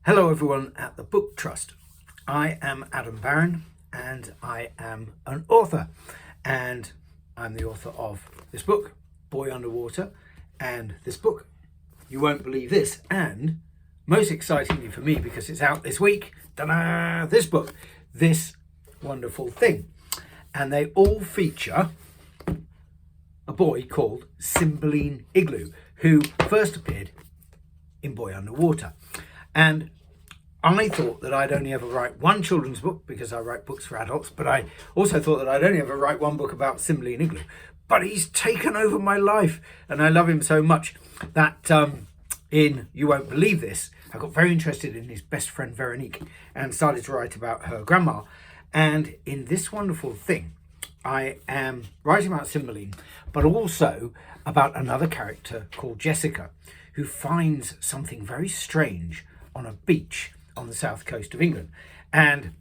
Hello everyone at the Book Trust. I am Adam Barron and I am an author, and I'm the author of this book, Boy Underwater, and this book, You Won't Believe This, and most excitingly for me because it's out this week, ta-da, this book, This Wonderful Thing. And they all feature a boy called Cymbeline Igloo, who first appeared in Boy Underwater. And I thought that I'd only ever write one children's book because I write books for adults, but I also thought that I'd only ever write one book about Cymbeline Igloo. But he's taken over my life and I love him so much that in You Won't Believe This, I got very interested in his best friend Veronique and started to write about her grandma. And in This Wonderful Thing, I am writing about Cymbeline, but also about another character called Jessica, who finds something very strange on a beach on the south coast of England, and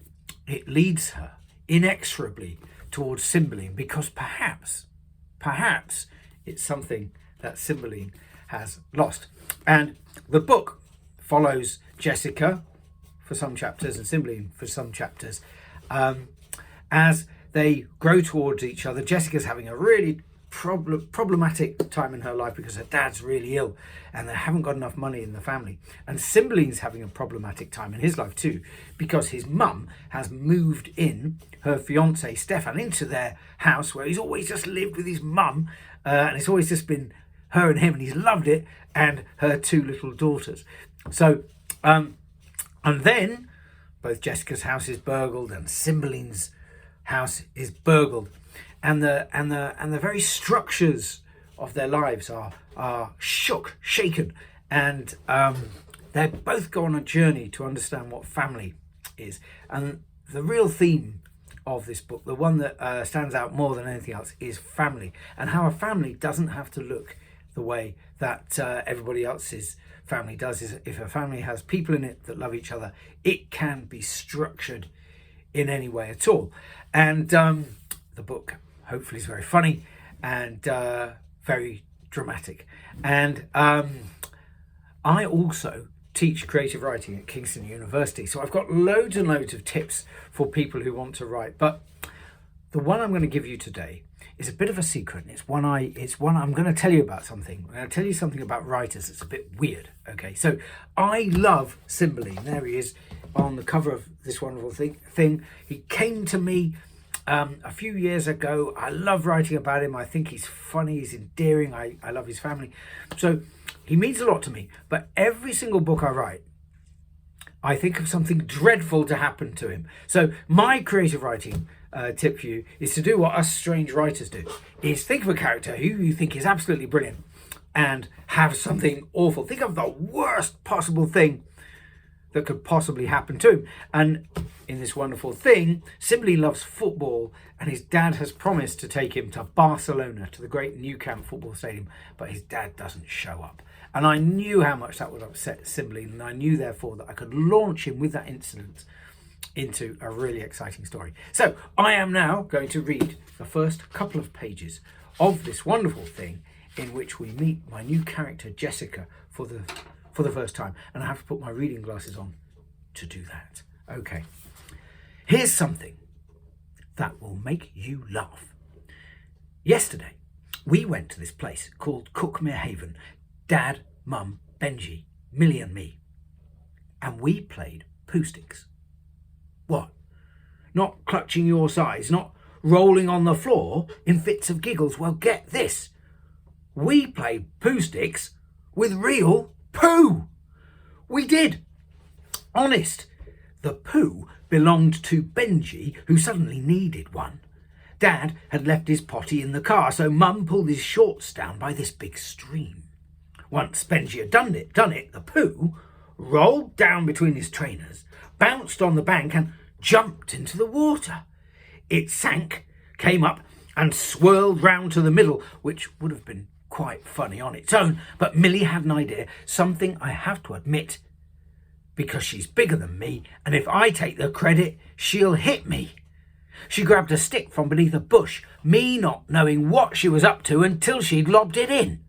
it leads her inexorably towards Cymbeline because perhaps it's something that Cymbeline has lost. And the book follows Jessica for some chapters and Cymbeline for some chapters as they grow towards each other. Jessica's having a really problematic time in her life because her dad's really ill and they haven't got enough money in the family, and Cymbeline's having a problematic time in his life too because his mum has moved in her fiance Stefan into their house where he's always just lived with his mum, and it's always just been her and him, and he's loved it, and her two little daughters. So and then both Jessica's house is burgled and Cymbeline's house is burgled, and the very structures of their lives are shaken, and they both go on a journey to understand what family is. And the real theme of this book, the one that stands out more than anything else, is family, and how a family doesn't have to look the way that everybody else's family does. Is if a family has people in it that love each other, it can be structured in any way at all. And the book hopefully is very funny and very dramatic. And I also teach creative writing at Kingston University, so I've got loads and loads of tips for people who want to write. But the one I'm going to give you today is a bit of a secret. It's one I'm going to tell you about something. I'm going to tell you something about writers that's a bit weird. Okay, so I love Cymbeline. There he is on the cover of This Wonderful Thing. He came to me a few years ago. I love writing about him. I think he's funny, he's endearing. I love his family. So he means a lot to me. But every single book I write, I think of something dreadful to happen to him. So my creative writing tip for you is to do what us strange writers do, is think of a character who you think is absolutely brilliant and have something awful. Think of the worst possible thing that could possibly happen to him. And in This Wonderful Thing, Cymbeline loves football, and his dad has promised to take him to Barcelona, to the great Nou Camp football stadium, but his dad doesn't show up. And I knew how much that would upset Cymbeline, and I knew therefore that I could launch him with that incident into a really exciting story. So I am now going to read the first couple of pages of This Wonderful Thing, in which we meet my new character Jessica for the first time, and I have to put my reading glasses on to do that. Okay, here's something that will make you laugh. Yesterday we went to this place called Cookmere Haven. Dad, Mum, Benji, Millie and me, and we played poo sticks. What? Not clutching your sides, not rolling on the floor in fits of giggles? Well, get this, we played poo sticks with real poo. We did. Honest. The poo belonged to Benji, who suddenly needed one. Dad had left his potty in the car, so Mum pulled his shorts down by this big stream. Once Benji had done it, the poo rolled down between his trainers, bounced on the bank and jumped into the water. It sank, came up and swirled round to the middle, which would have been quite funny on its own, but Millie had an idea, something I have to admit, because she's bigger than me, and if I take the credit, she'll hit me. She grabbed a stick from beneath a bush, me not knowing what she was up to until she'd lobbed it in.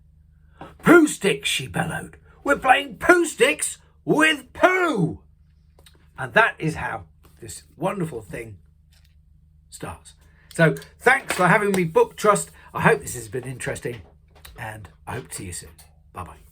"Poo sticks," she bellowed. "We're playing poo sticks with poo!" go! And that is how this wonderful thing starts. So thanks for having me, Book Trust. I hope this has been interesting, and I hope to see you soon. Bye-bye.